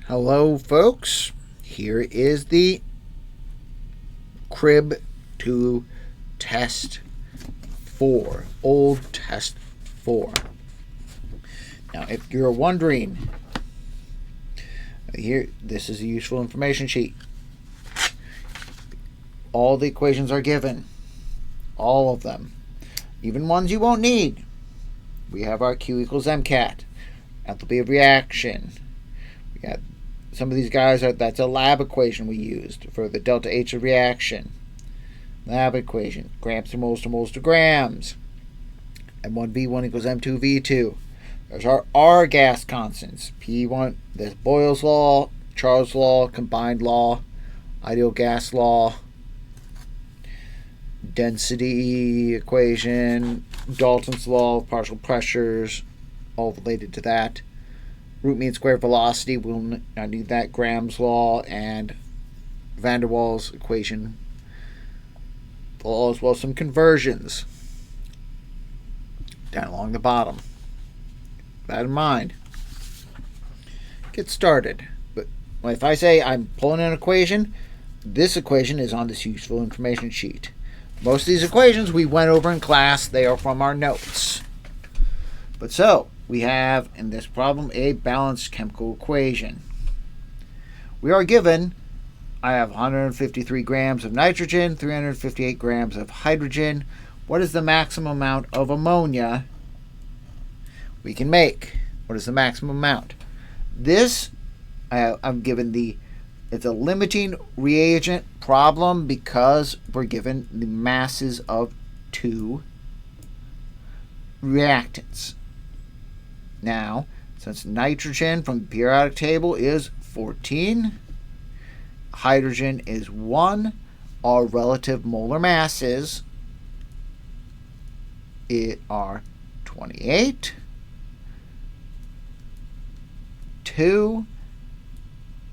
Hello, folks. Here is the crib to test 4, old test 4. Now, if you're wondering, here, this is a useful information sheet. All the equations are given, all of them, even ones you won't need. We have our Q equals MCAT, enthalpy of reaction. We got some of these guys, that's a lab equation we used for the delta H of reaction. Lab equation, grams to moles to moles to grams. M1V1 equals M2V2. There's our R gas constants. P1, there's Boyle's law, Charles' law, combined law, ideal gas law, density equation, Dalton's law of partial pressures, all related to that. Root mean square velocity, we'll not need that. Graham's law and van der Waals equation, as well as some conversions down along the bottom. Keep that in mind. Get started. But if I say I'm pulling an equation, this equation is on this useful information sheet. Most of these equations we went over in class. They are from our notes. But so, we have, in this problem, a balanced chemical equation. We are given, I have 153 grams of nitrogen, 358 grams of hydrogen. What is the maximum amount of ammonia we can make? What is the maximum amount? This, I'm given it's a limiting reagent problem because we're given the masses of 2 reactants. Now, since nitrogen from the periodic table is 14, hydrogen is 1, our relative molar masses are 28, 2,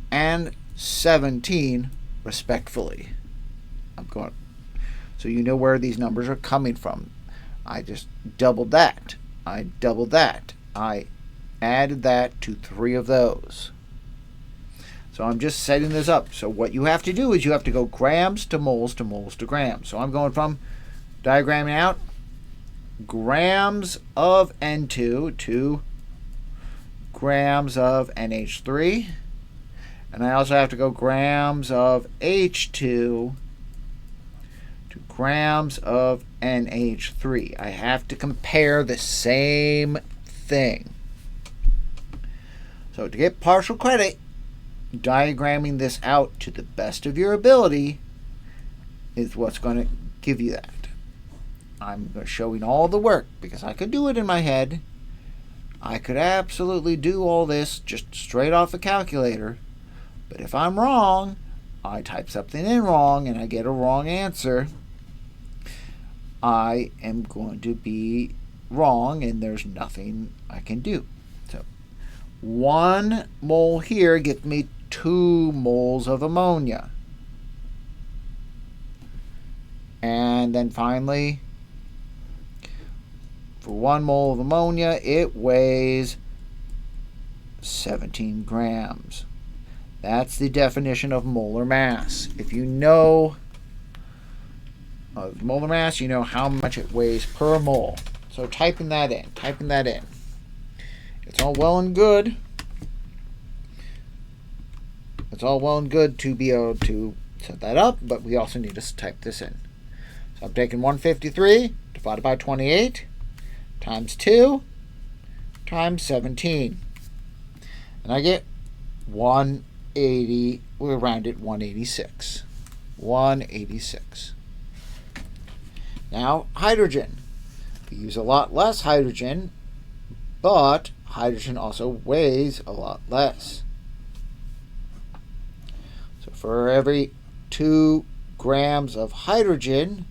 and 17, respectively. So you know where these numbers are coming from. I just doubled that. I doubled that. I added that to 3 of those. So I'm just setting this up. So what you have to do is you have to go grams to moles to moles to grams. So I'm going from diagramming out grams of N2 to grams of NH3. And I also have to go grams of H2 to grams of NH3. I have to compare the same thing. So to get partial credit, diagramming this out to the best of your ability is what's going to give you that. I'm showing all the work because I could do it in my head. I could absolutely do all this just straight off the calculator. But if I'm wrong, I type something in wrong and I get a wrong answer, I am going to be wrong and there's nothing I can do. So 1 mole here gives me 2 moles of ammonia. And then finally, for 1 mole of ammonia, it weighs 17 grams. That's the definition of molar mass. If you know of molar mass, you know how much it weighs per mole. So typing that in. It's all well and good. It's all well and good to be able to set that up, but we also need to type this in. So I'm taking 153 divided by 28 times 2 times 17. And I get 180, we'll round it 186. 186. Now, hydrogen. We use a lot less hydrogen, but hydrogen also weighs a lot less. So for every 2 grams of hydrogen,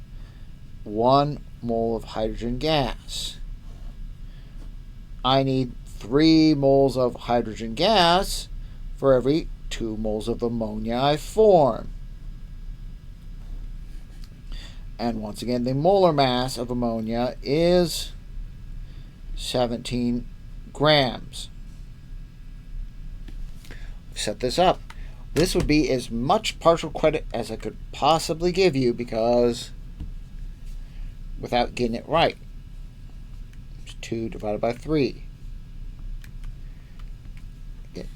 1 mole of hydrogen gas. I need 3 moles of hydrogen gas for every 2 moles of ammonia I form. And once again, the molar mass of ammonia is 17 grams. set this up. This would be as much partial credit as I could possibly give you, because without getting it right. It's 2 divided by 3. Okay.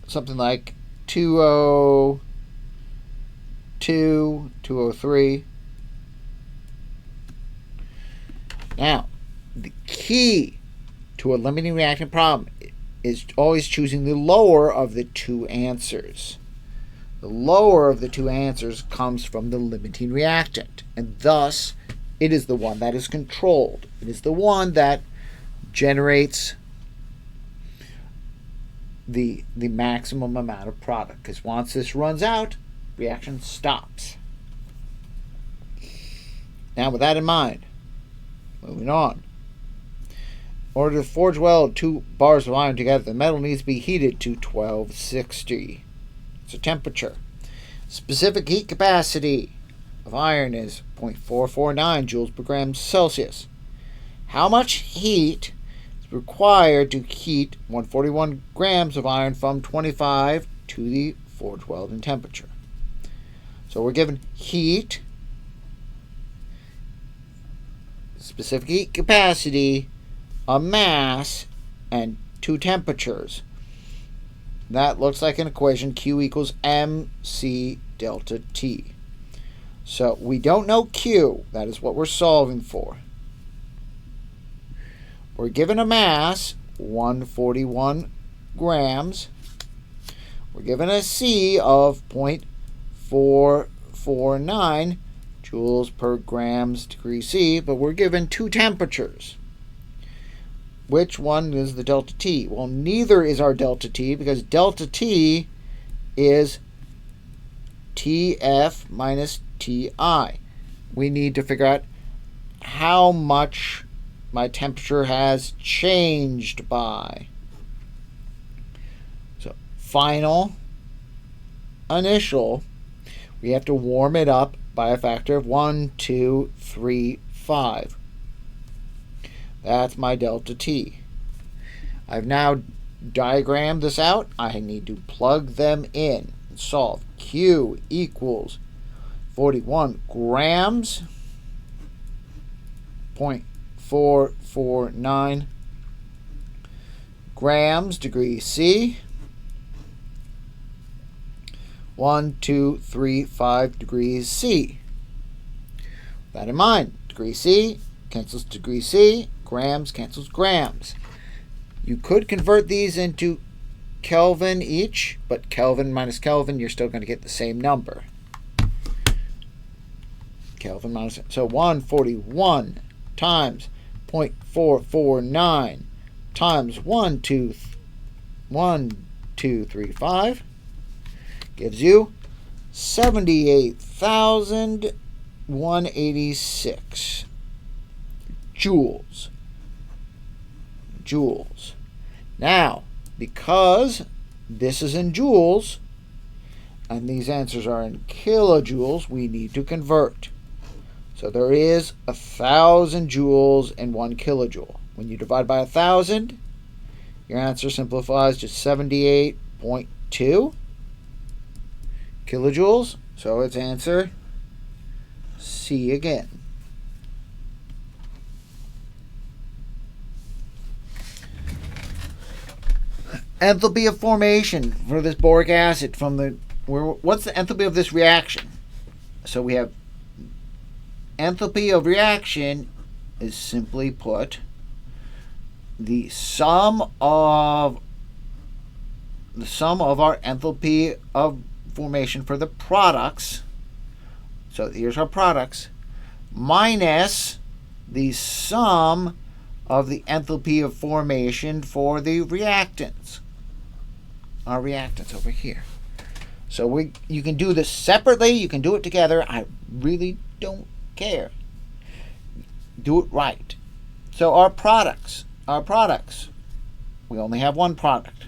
Something like 202, 203. Now, the key to a limiting reactant problem is always choosing the lower of the two answers. The lower of the two answers comes from the limiting reactant, and thus it is the one that is controlled. It is the one that generates the maximum amount of product, because once this runs out, reaction stops. Now, with that in mind, moving on. In order to forge weld 2 bars of iron together, the metal needs to be heated to 1260. It's a temperature. Specific heat capacity of iron is 0.449 joules per gram Celsius. How much heat is required to heat 141 grams of iron from 25 to the forge welding temperature? So we're given heat, specific heat capacity, a mass, and 2 temperatures. That looks like an equation, Q equals mc delta T. So we don't know Q. That is what we're solving for. We're given a mass, 141 grams. We're given a C of 0.449 joules per grams degree C, but we're given 2 temperatures. Which one is the delta T? Well, neither is our delta T, because delta T is TF minus TI. We need to figure out how much my temperature has changed by. So, final, initial, we have to warm it up by a factor of 1, 2, 3, 5. That's my delta T. I've now diagrammed this out. I need to plug them in and solve. Q equals 41 grams, 0.449 grams degree C, 1, 2, 3, 5 degrees C. With that in mind, degree C cancels degree C, grams cancels grams. You could convert these into Kelvin each, but Kelvin minus Kelvin, you're still going to get the same number. Kelvin minus, so 141 times 0.449 times 1,235 gives you 78,186 joules. Now, because this is in joules and these answers are in kilojoules, we need to convert. So there is 1,000 joules in 1 kilojoule. When you divide by 1,000, your answer simplifies to 78.2 kilojoules. So it's answer C again. Enthalpy of formation for this boric acid from the what's the enthalpy of this reaction? So we have enthalpy of reaction is simply put the sum of our enthalpy of formation for the products. So here's our products minus the sum of the enthalpy of formation for the reactants. Our reactants over here. So you can do this separately, you can do it together. I really don't care. Do it right. So our products, we only have one product.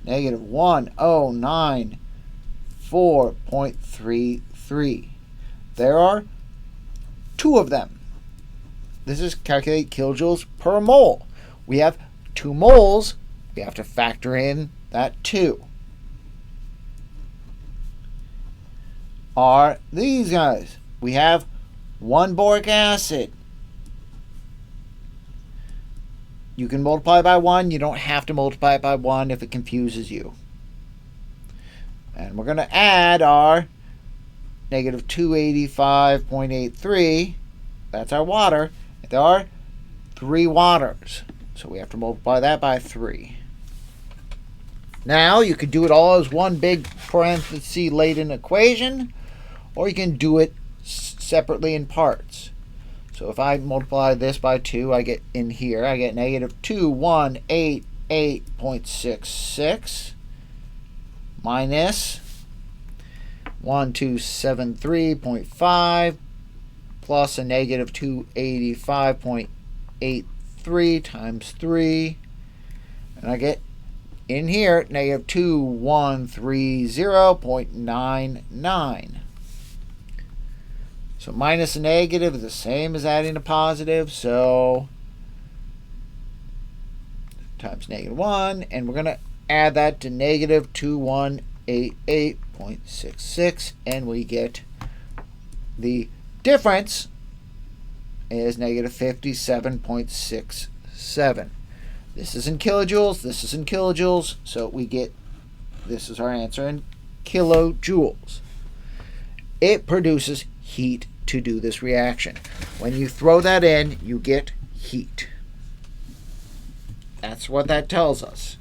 Negative 1094.33. There are 2 of them. This is calculate kilojoules per mole. We have 2 moles. We have to factor in that 2. are these guys. We have 1 boric acid. You can multiply by 1. You don't have to multiply it by 1 if it confuses you. And we're going to add our negative 285.83. That's our water. There are 3 waters. So we have to multiply that by 3. Now you could do it all as one big parenthesis laden equation, or you can do it separately in parts. So if I multiply this by 2, I get in here, I get negative 2188.66 minus 1273.5 plus a negative 285.83 times 3. And I get in here negative 2130.99. So minus a negative is the same as adding a positive, so times negative 1, and we're going to add that to negative 2188.66, and we get the difference is negative 57.67. This is in kilojoules, this is in kilojoules, so we get, this is our answer in kilojoules. It produces heat to do this reaction. When you throw that in, you get heat. That's what that tells us.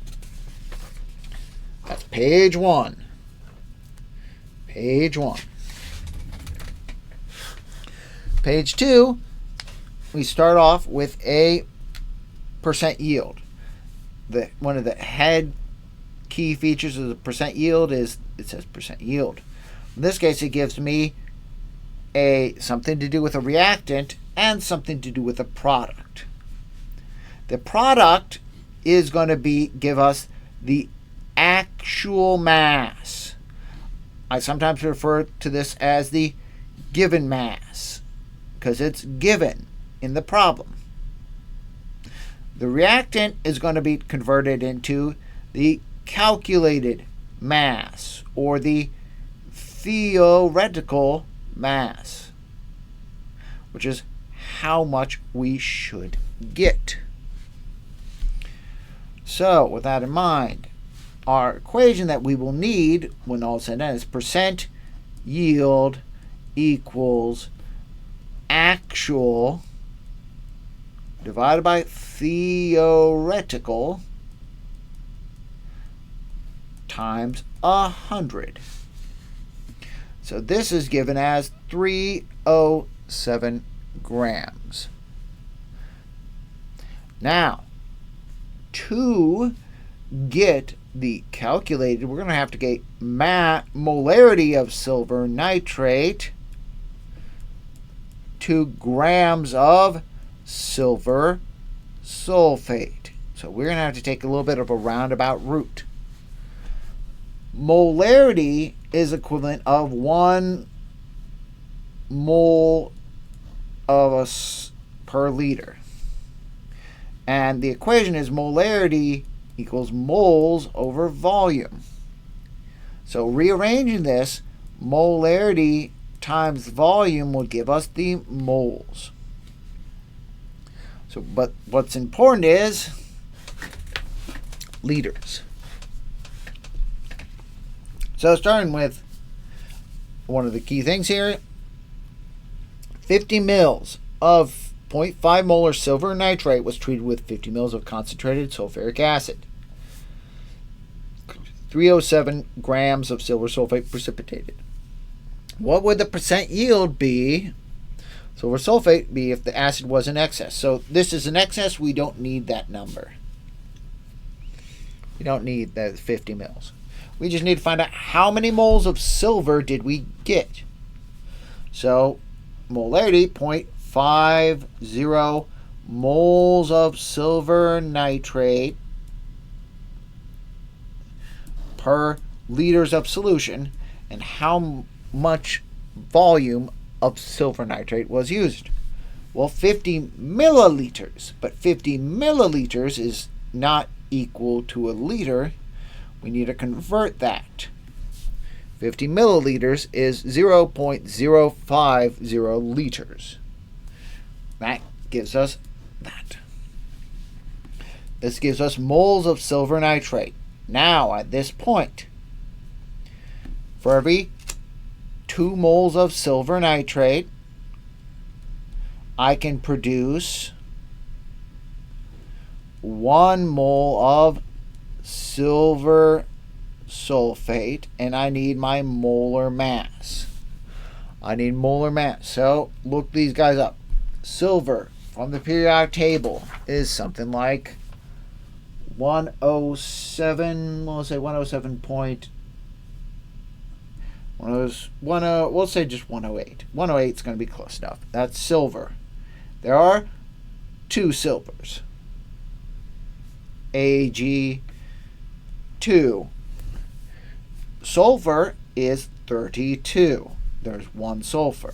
That's page 1. Page 1. Page 2, we start off with a percent yield. One of the head key features of the percent yield is it says percent yield. In this case, it gives me something to do with a reactant and something to do with a product. The product is going to give us the actual mass. I sometimes refer to this as the given mass because it's given in the problem. The reactant is going to be converted into the calculated mass or the theoretical mass, which is how much we should get. So with that in mind, our equation that we will need when all is said and done is percent yield equals actual divided by theoretical times 100. So this is given as 307 grams. Now, to get the calculated, we're going to have to get molarity of silver nitrate, 2 grams of silver sulfate. So we're going to have to take a little bit of a roundabout route. Molarity is equivalent of 1 mole of per liter. And the equation is molarity equals moles over volume. So rearranging this, molarity times volume will give us the moles. So, but what's important is liters. So starting with one of the key things here, 50 mils of 0.5 molar silver nitrate was treated with 50 mils of concentrated sulfuric acid. 307 grams of silver sulfate precipitated. What would the percent yield be? Silver sulfate be if the acid was in excess. So this is in excess. We don't need that number. We don't need the 50 mils. We just need to find out how many moles of silver did we get. So molarity 0.50 moles of silver nitrate per liters of solution, and how much volume of silver nitrate was used. Well, 50 milliliters, but 50 milliliters is not equal to a liter. We need to convert that. 50 milliliters is 0.050 liters. That gives us that. This gives us moles of silver nitrate. Now, at this point, for every 2 moles of silver nitrate, I can produce 1 mole of silver sulfate, and I need my molar mass. So look these guys up. Silver from the periodic table is something like 107. We'll say 107 point. We'll say just 108. 108 is going to be close enough. That's silver. There are 2 silvers. Ag2. Sulfur is 32. There's 1 sulfur.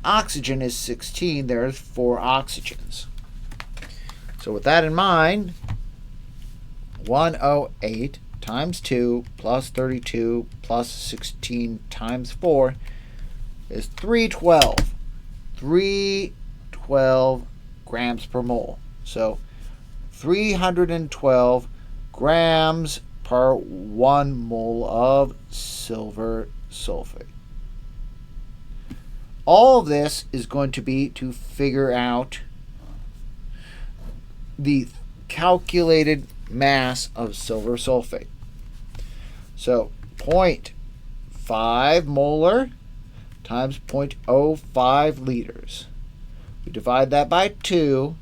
Oxygen is 16. There's 4 oxygens. So with that in mind, 108 times 2 plus 32 plus 16 times 4 is 312. 312 grams per mole. So 312 grams per 1 mole of silver sulfate. All of this is going to be to figure out the calculated mass of silver sulfate. So 0.5 molar times 0.05 liters. We divide that by 2,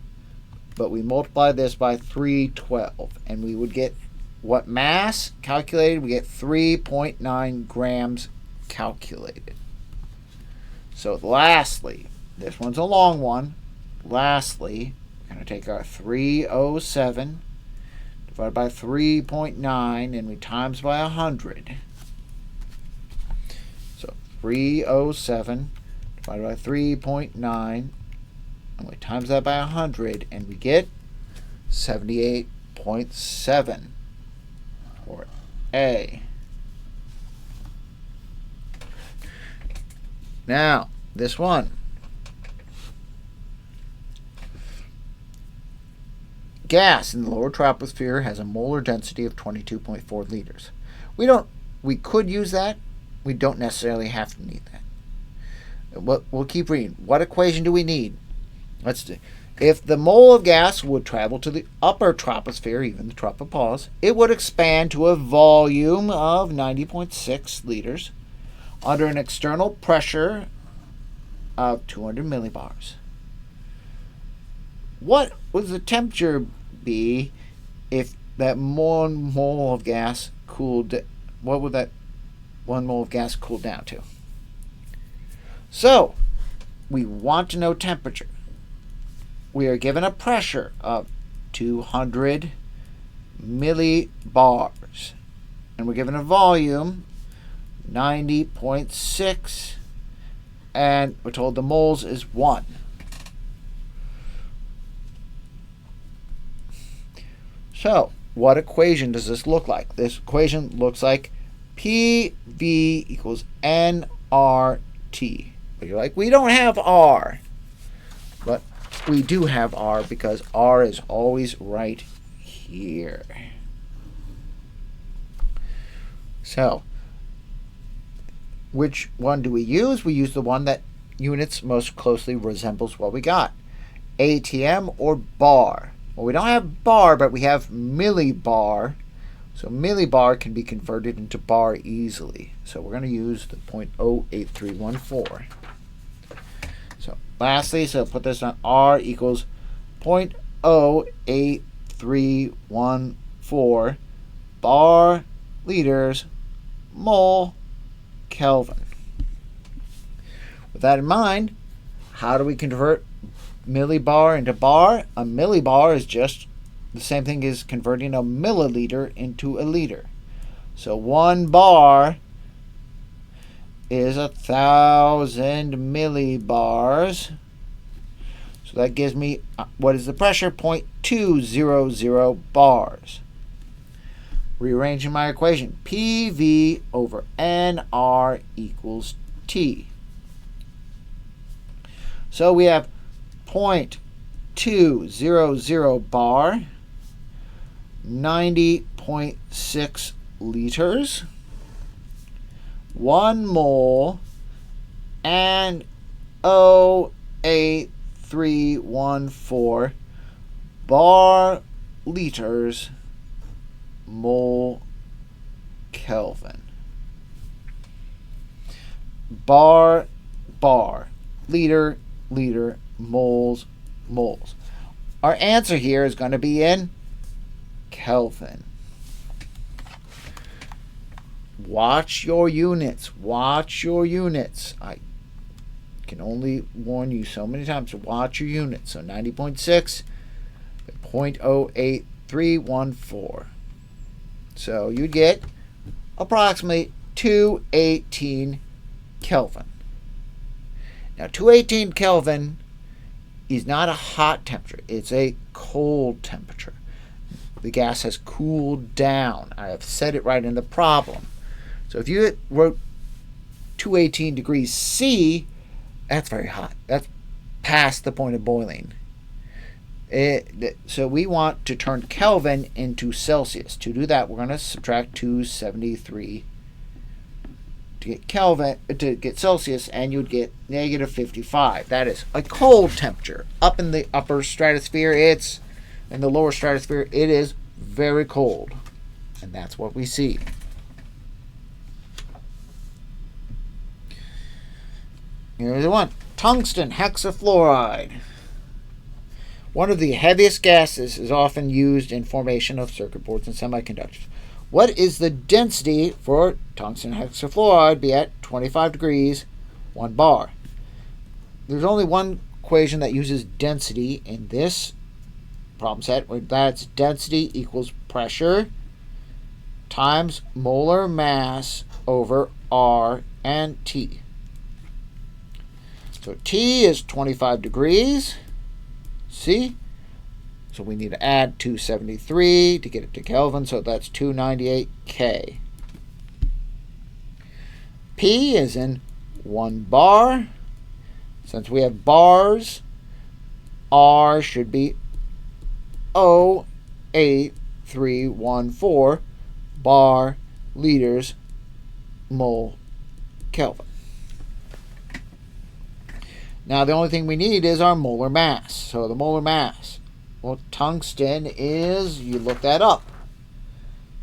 but we multiply this by 312, and we would get what mass calculated? We get 3.9 grams calculated. So lastly, this one's a long one. Lastly, we're going to take our 307 divided by 3.9 and we times by 100. So 307 divided by 3.9 and we times that by 100 and we get 78.7 for A. Now, this one. Gas in the lower troposphere has a molar density of 22.4 liters. We could use that. We don't necessarily have to need that. We'll keep reading. What equation do we need? Let's do. If the mole of gas would travel to the upper troposphere, even the tropopause, it would expand to a volume of 90.6 liters under an external pressure of 200 millibars. What would the temperature be if that 1 mole of gas cooled? What would that 1 mole of gas cool down to? So, we want to know temperature. We are given a pressure of 200 millibars, and we're given a volume 90.6, and we're told the moles is 1. So, what equation does this look like? This equation looks like PV equals nRT. But you're like, we don't have R. But we do have R because R is always right here. So, which one do we use? We use the one that units most closely resembles what we got. ATM or bar. Well, we don't have bar, but we have millibar. So millibar can be converted into bar easily. So we're going to use the 0.08314. So lastly, so put this on R equals 0.08314 bar liters mole Kelvin. With that in mind, how do we convert millibar into bar? A millibar is just the same thing as converting a milliliter into a liter. So 1 bar is 1,000 millibars. So that gives me, what is the pressure? 0.200 bars. rearranging my equation. PV over NR equals T. So we have 0.200 bar, 90.6 liters, 1 mole, and 0.8314 bar liters mole Kelvin. Bar, liter, moles. Our answer here is going to be in Kelvin. Watch your units. I can only warn you so many times to watch your units. So 90.6, 0.08314. So you'd get approximately 218 Kelvin. Now 218 Kelvin is not a hot temperature. It's a cold temperature. The gas has cooled down. I have said it right in the problem. So if you wrote 218 degrees C, that's very hot. That's past the point of boiling. So we want to turn Kelvin into Celsius. To do that, we're going to subtract 273 to get Kelvin, to get Celsius, and you'd get negative 55. That is a cold temperature. Up in the upper stratosphere, in the lower stratosphere, it is very cold. And that's what we see. Here's the one. Tungsten hexafluoride. One of the heaviest gases is often used in formation of circuit boards and semiconductors. What is the density for tungsten hexafluoride be at 25 degrees, 1 bar? There's only one equation that uses density in this problem set. That's density equals pressure times molar mass over R and T. So T is 25 degrees. See? So we need to add 273 to get it to Kelvin, so that's 298 K. P is in 1 bar. Since we have bars, R should be 0.8314 bar liters mole Kelvin. Now the only thing we need is our molar mass. So the molar mass. Well, tungsten is, you look that up.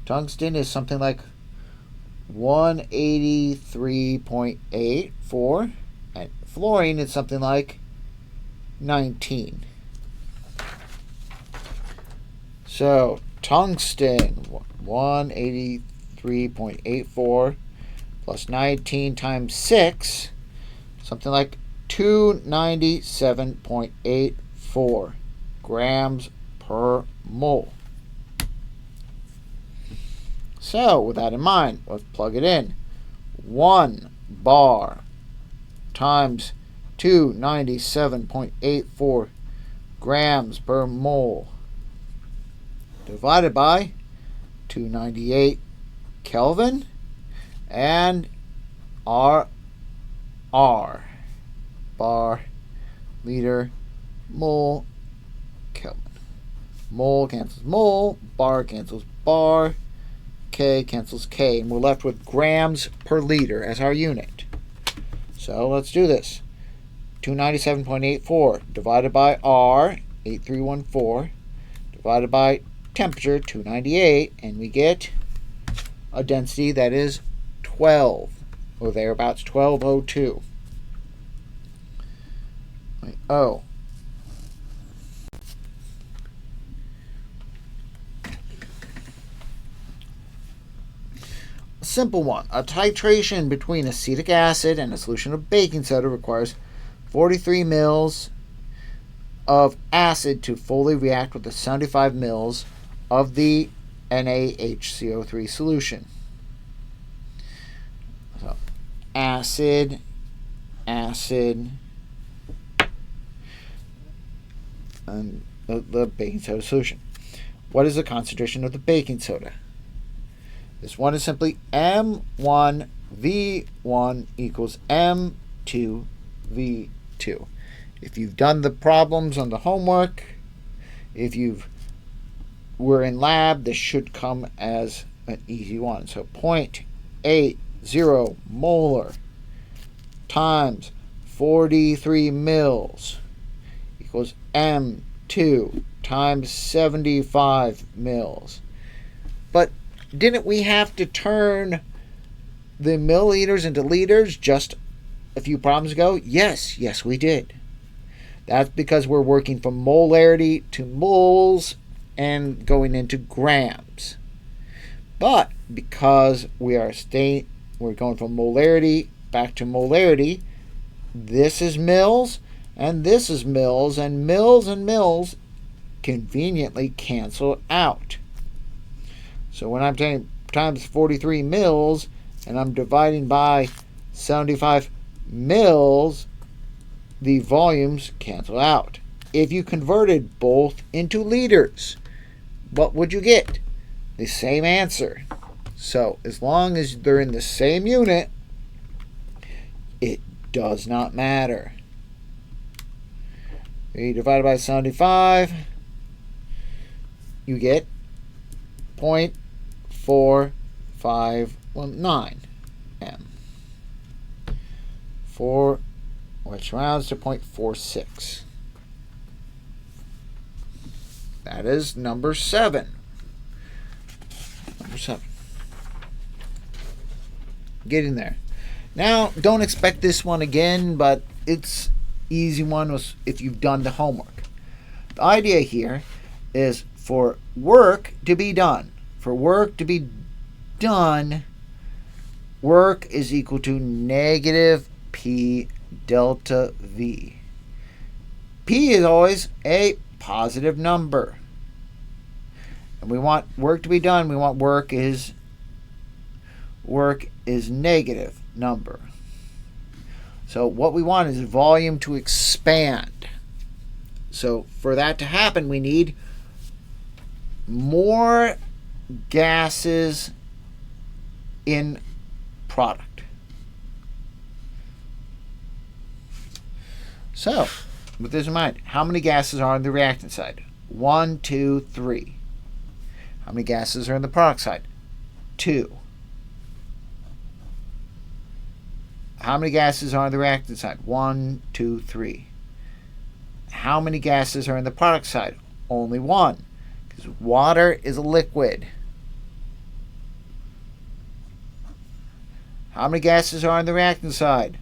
Tungsten is something like 183.84. And fluorine is something like 19. So tungsten, 183.84 plus 19 times 6, something like 297.84 grams per mole. So, with that in mind, let's plug it in. 1 bar times 297.84 grams per mole divided by 298 Kelvin and R bar liter mole Kelvin. Mole cancels mole, bar cancels bar, K cancels K, and we're left with grams per liter as our unit. So let's do this. 297.84 divided by R, 8314, divided by temperature, 298, and we get a density that is 12, or thereabouts, 1202. Oh. A simple one. A titration between acetic acid and a solution of baking soda requires 43 mils of acid to fully react with the 75 mils of the NaHCO3 solution. So, acid, and the baking soda solution. What is the concentration of the baking soda? This one is simply M1 V1 equals M2 V2. If you've done the problems on the homework, if you've were in lab, this should come as an easy one. So 0.80 molar times 43 mils equals M2 times 75 mils. But didn't we have to turn the milliliters into liters just a few problems ago? Yes, we did. That's because we're working from molarity to moles and going into grams. But because we're going from molarity back to molarity, this is mils and this is mils, and mils conveniently cancel out. So when I'm taking times 43 mils and I'm dividing by 75 mils, the volumes cancel out. If you converted both into liters, what would you get? The same answer. So as long as they're in the same unit, it does not matter. 3 divided by 75, you get 0.459 M. Which rounds to 0.46. That is number 7. Getting there. Now, don't expect this one again, but it's easy one if you've done the homework. The idea here is for work to be done. For work to be done, work is equal to negative P delta V. P is always a positive number. And we want work to be done. We want work is negative number. So what we want is volume to expand. So for that to happen, we need more gases in product. So, with this in mind, how many gases are on the reactant side? 1, 2, 3. How many gases are in the product side? 2. How many gases are on the reactant side? 1, 2, 3. How many gases are in the product side? Only 1. Because water is a liquid. How many gases are on the reactant side?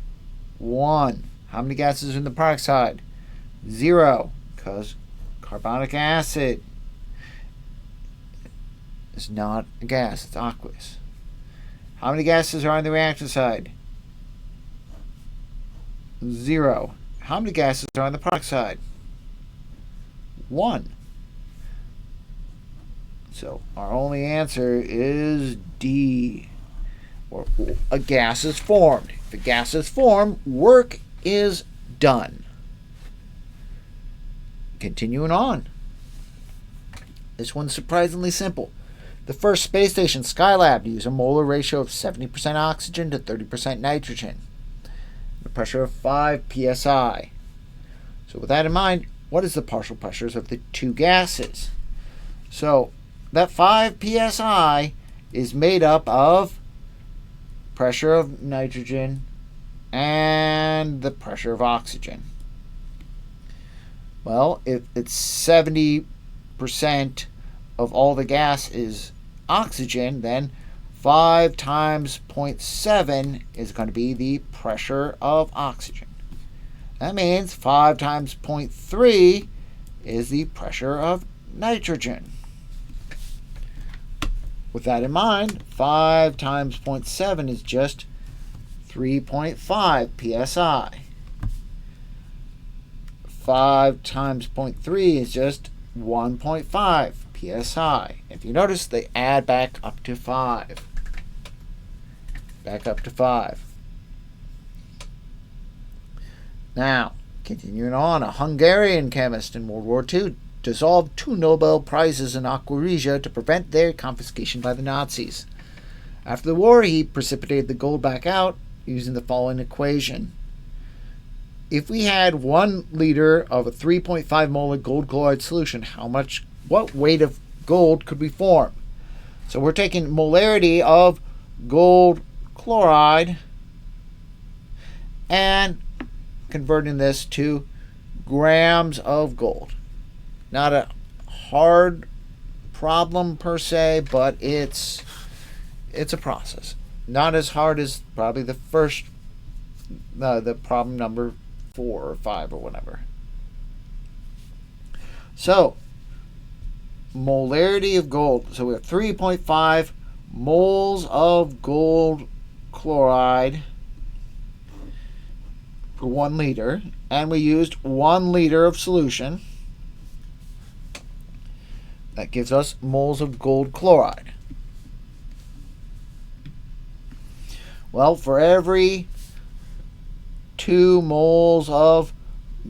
1. How many gases are in the product side? 0. Because carbonic acid is not a gas, it's aqueous. How many gases are on the reactant side? 0. How many gases are on the product side? 1. So our only answer is D. Or a gas is formed. If a gas is formed, work is done. Continuing on. This one's surprisingly simple. The first space station, Skylab, used a molar ratio of 70% oxygen to 30% nitrogen. A pressure of 5 psi. So with that in mind, what is the partial pressures of the two gases? So that 5 psi is made up of pressure of nitrogen and the pressure of oxygen. Well, if it's 70% of all the gas is oxygen, then 5 times 0.7 is going to be the pressure of oxygen. That means 5 times 0.3 is the pressure of nitrogen. With that in mind, 5 times 0.7 is just 3.5 psi. 5 times 0.3 is just 1.5 psi. If you notice, they add back up to 5. Back up to 5. Now, continuing on, a Hungarian chemist in World War II dissolved 2 Nobel Prizes in Aqua Regia to prevent their confiscation by the Nazis. After the war, he precipitated the gold back out using the following equation. If we had 1 liter of a 3.5 molar gold chloride solution, what weight of gold could we form? So we're taking molarity of gold chloride and converting this to grams of gold. Not a hard problem per se, but it's a process. Not as hard as probably the first, the problem number 4 or 5 or whatever. So, molarity of gold. So we have 3.5 moles of gold chloride for 1 liter, and we used 1 liter of solution. That gives us moles of gold chloride. Well, for every 2 moles of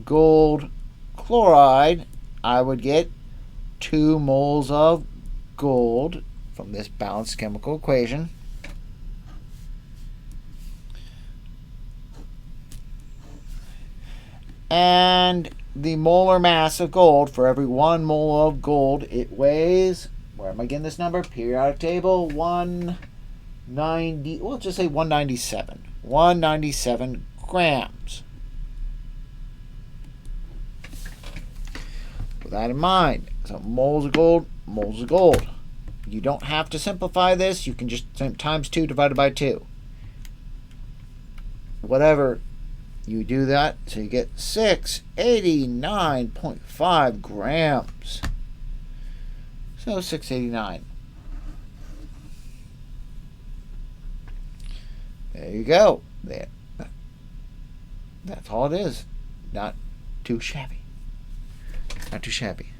gold chloride, I would get 2 moles of gold from this balanced chemical equation. And the molar mass of gold, for every 1 mole of gold, it weighs, where am I getting this number? Periodic table, 190, we'll just say 197. 197 grams. With that in mind, so moles of gold, moles of gold. You don't have to simplify this. You can just times 2 divided by 2. Whatever you do that, so you get 689.5 grams. So 689. There you go. There. That's all it is. Not too shabby. Not too shabby.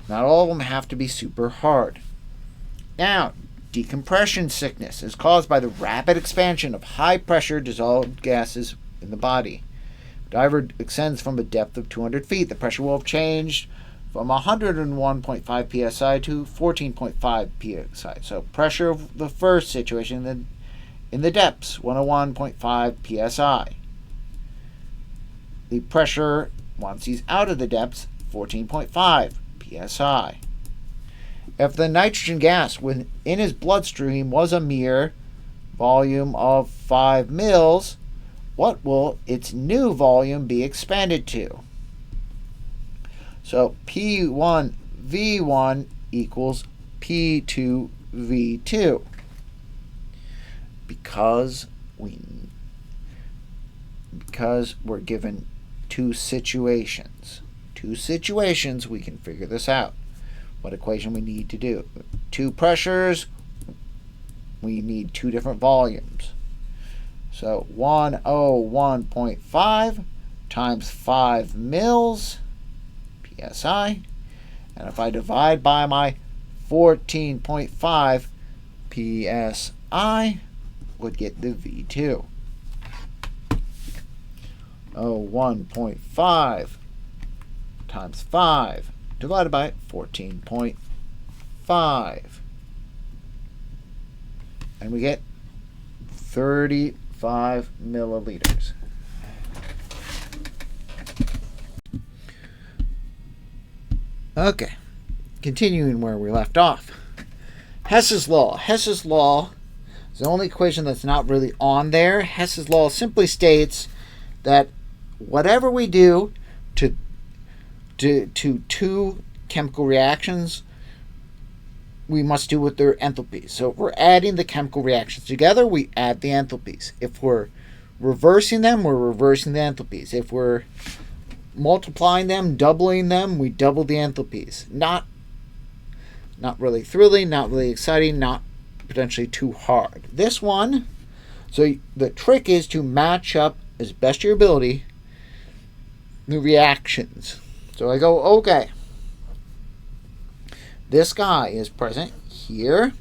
Not all of them have to be super hard. Now, decompression sickness is caused by the rapid expansion of high-pressure dissolved gases in the body. If a diver ascends from a depth of 200 feet, the pressure will have changed from 101.5 psi to 14.5 psi. So pressure of the first situation in the depths, 101.5 psi. The pressure, once he's out of the depths, 14.5 psi. If the nitrogen gas within his bloodstream was a mere volume of 5 mils, what will its new volume be expanded to? So P1V1 equals P2V2. Because we're given 2 situations. 2 situations, we can figure this out. What equation we need to do. 2 pressures, we need 2 different volumes. So 101.5 times 5 mils psi. And if I divide by my 14.5 psi, would get the V2. 1.5 times 5 divided by 14.5. And we get 35 milliliters. Okay, continuing where we left off. Hess's law. Hess's law is the only equation that's not really on there. Hess's law simply states that whatever we do to 2 chemical reactions, we must do with their enthalpies. So if we're adding the chemical reactions together, we add the enthalpies. If we're reversing them, we're reversing the enthalpies. If we're multiplying them, doubling them, we double the enthalpies. Not really thrilling, not really exciting, not potentially too hard. This one, so the trick is to match up as best your ability the reactions. So I go, okay, this guy is present here.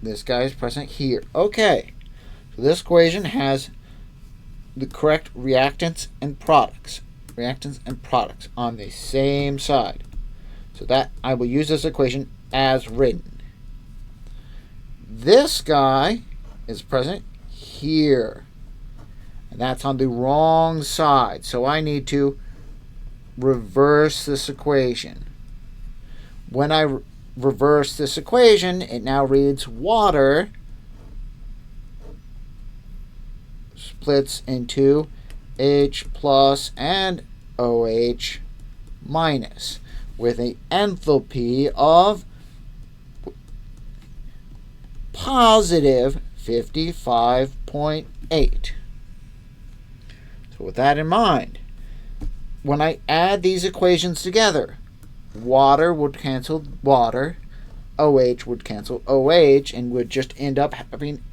This guy is present here. Okay, so this equation has the correct reactants and products. Reactants and products on the same side. So So that I will use this equation as written. This guy is present here. And that's on the wrong side. So I need to reverse this equation. When I reverse this equation, it now reads water splits into H plus and OH minus with an enthalpy of positive 55.8. So with that in mind, when I add these equations together, water would cancel water, OH would cancel OH, and would just end up having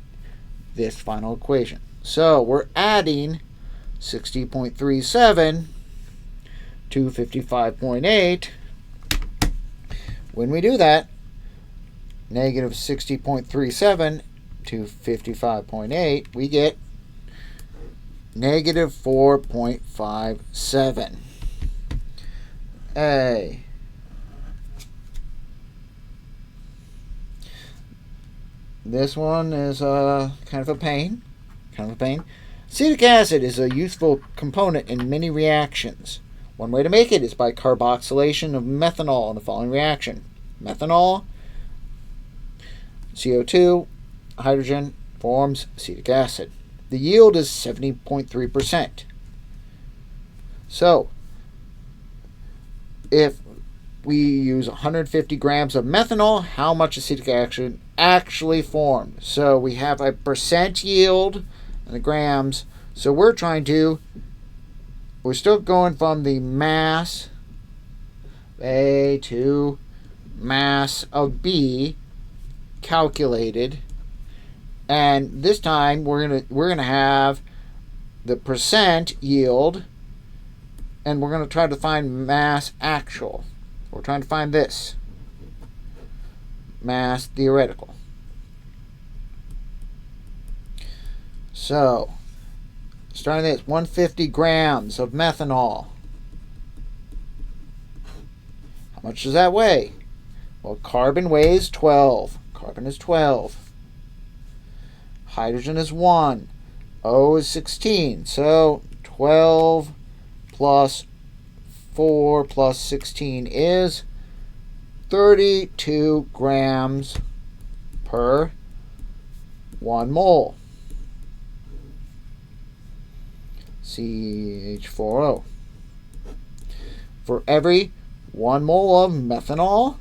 this final equation. So we're adding 60.37 to 55.8. When we do that, negative 60.37 to 55.8, we get negative 4.57. A. This one is kind of a pain. Acetic acid is a useful component in many reactions. One way to make it is by carboxylation of methanol in the following reaction. Methanol, CO2, hydrogen forms acetic acid. The yield is 70.3%. So, if we use 150 grams of methanol, how much acetic acid actually formed? So we have a percent yield and the grams. So we're still going from the mass A to mass of B calculated, and this time we're gonna have the percent yield, and we're gonna try to find mass actual. We're trying to find this mass theoretical. So starting this, 150 grams of methanol. How much does that weigh? Well, carbon weighs 12. Carbon is 12. Hydrogen is 1. O is 16. So 12 plus 4 plus 16 is 32 grams per 1 mole. CH4O. For every 1 mole of methanol,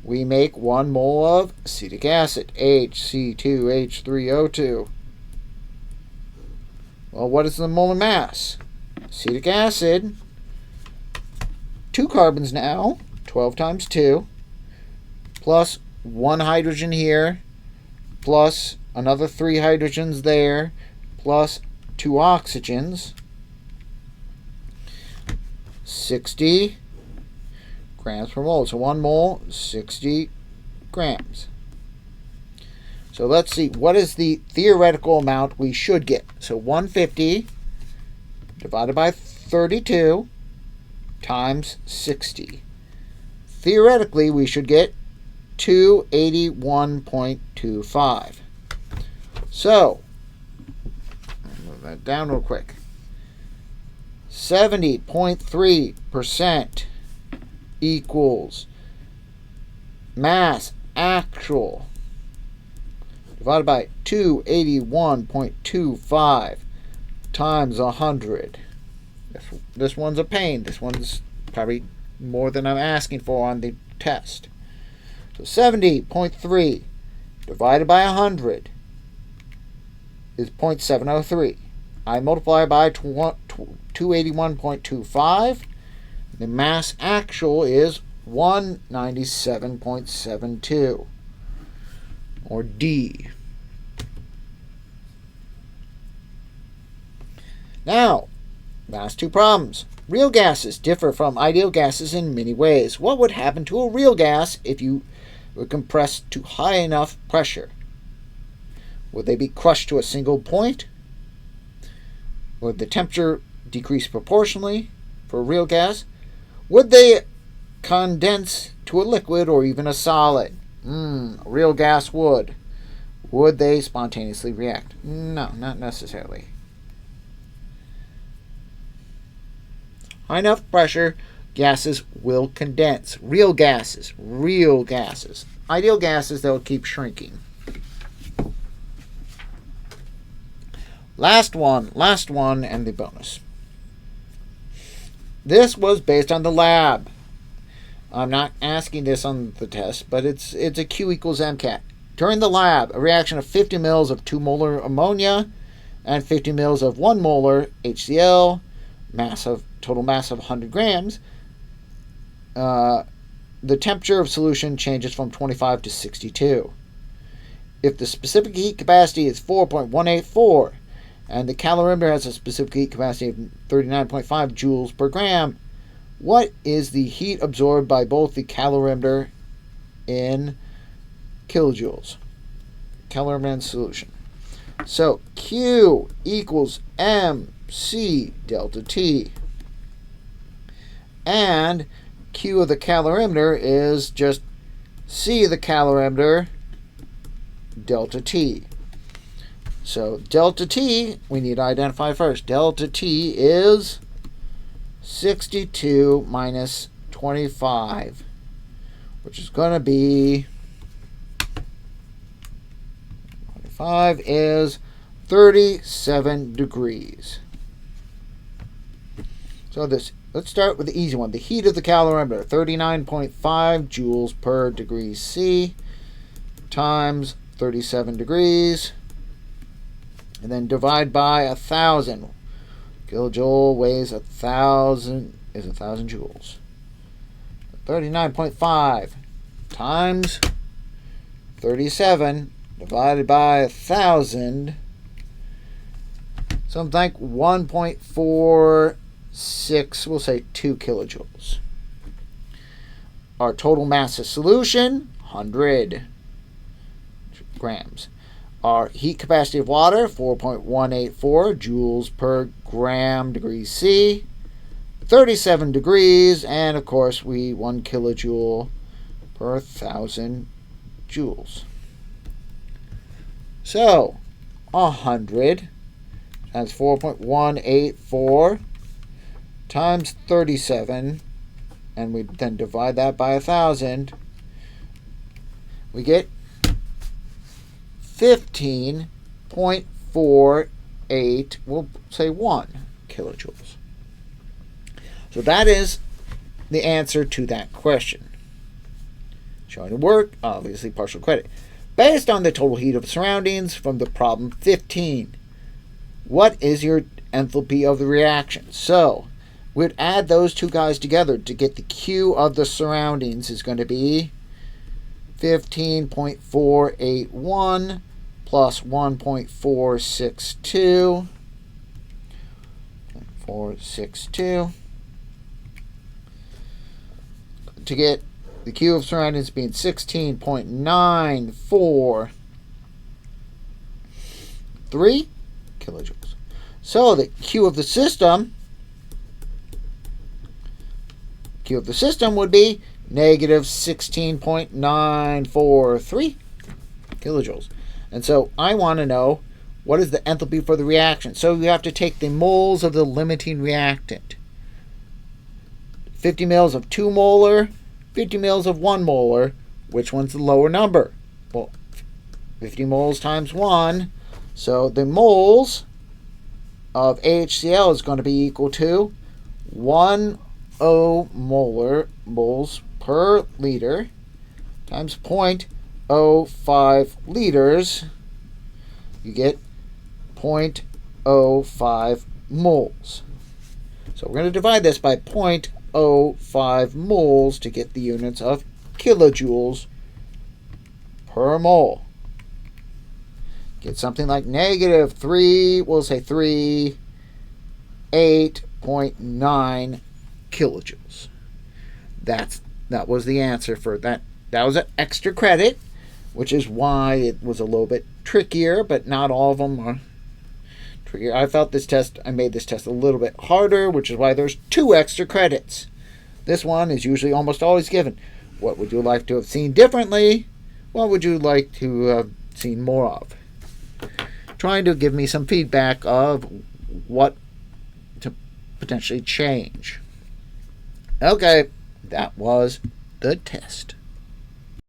we make 1 mole of acetic acid, HC2H3O2. Well, what is the molar mass? Acetic acid, 2 carbons now, 12 times 2, plus 1 hydrogen here, plus another 3 hydrogens there, plus 2 oxygens, 60 grams per mole. So 1 mole, 60 grams. So let's see, what is the theoretical amount we should get? So 150 divided by 32 times 60. Theoretically, we should get 281.25. So, I'll move that down real quick. 70.3% equals mass actual divided by 281.25 times 100. This one's a pain. This one's probably more than I'm asking for on the test. So 70.3 divided by 100 is 0.703. I multiply by 281.25. The mass actual is 197.72, or D. Now, last 2 problems. Real gases differ from ideal gases in many ways. What would happen to a real gas if you were compressed to high enough pressure? Would they be crushed to a single point? Would the temperature decrease proportionally for a real gas? Would they condense to a liquid or even a solid? Real gas would. Would they spontaneously react? No, not necessarily. High enough pressure, gases will condense. Real gases. Ideal gases, they'll keep shrinking. Last one, and the bonus. This was based on the lab. I'm not asking this on the test, but it's a Q equals MCAT. During the lab, a reaction of 50 mils of 2 molar ammonia and 50 mils of 1 molar HCl, total mass of 100 grams, the temperature of solution changes from 25 to 62. If the specific heat capacity is 4.184 and the calorimeter has a specific heat capacity of 39.5 joules per gram, what is the heat absorbed by both the calorimeter in kilojoules? Calorimeter in solution. So Q equals mc delta T. And Q of the calorimeter is just C of the calorimeter delta T. So delta T, we need to identify first. Delta T is 62 minus 25, which is going to be 25 is 37 degrees. So let's start with the easy one. The heat of the calorimeter, 39.5 joules per degree C times 37 degrees. And then divide by 1,000. Kilojoule weighs 1,000 is 1,000 joules. 39.5 times 37 divided by 1,000. Something like 1.46, we'll say 2 kilojoules. Our total mass of solution, 100 grams. Our heat capacity of water, 4.184 joules per gram degree C, 37 degrees, and of course 1 kilojoule per 1,000 joules. So 100 times 4.184 times 37, and we then divide that by 1,000, we get 15.48, we'll say 1 kilojoules. So that is the answer to that question. Showing the work, obviously partial credit. Based on the total heat of surroundings from the problem 15, what is your enthalpy of the reaction? So we'd add those two guys together to get the Q of the surroundings is going to be 15.481 plus 1.462. To get the Q of surroundings being 16.943 kilojoules. So the Q of the system would be negative 16.943 kilojoules. And so I want to know what is the enthalpy for the reaction. So you have to take the moles of the limiting reactant. 50 mils of 2 molar, 50 mils of 1 molar. Which one's the lower number? Well, 50 moles times 1. So the moles of HCl is going to be equal to 1 moles per liter times 0.05 liters. You get 0.05 moles. So we're going to divide this by 0.05 moles to get the units of kilojoules per mole. Get something like negative 3, we'll say 8.9 kilojoules. That was the answer for that. That was an extra credit, which is why it was a little bit trickier, but not all of them are trickier. I made this test a little bit harder, which is why there's 2 extra credits. This one is usually almost always given. What would you like to have seen differently? What would you like to have seen more of? Trying to give me some feedback of what to potentially change. Okay, that was the test.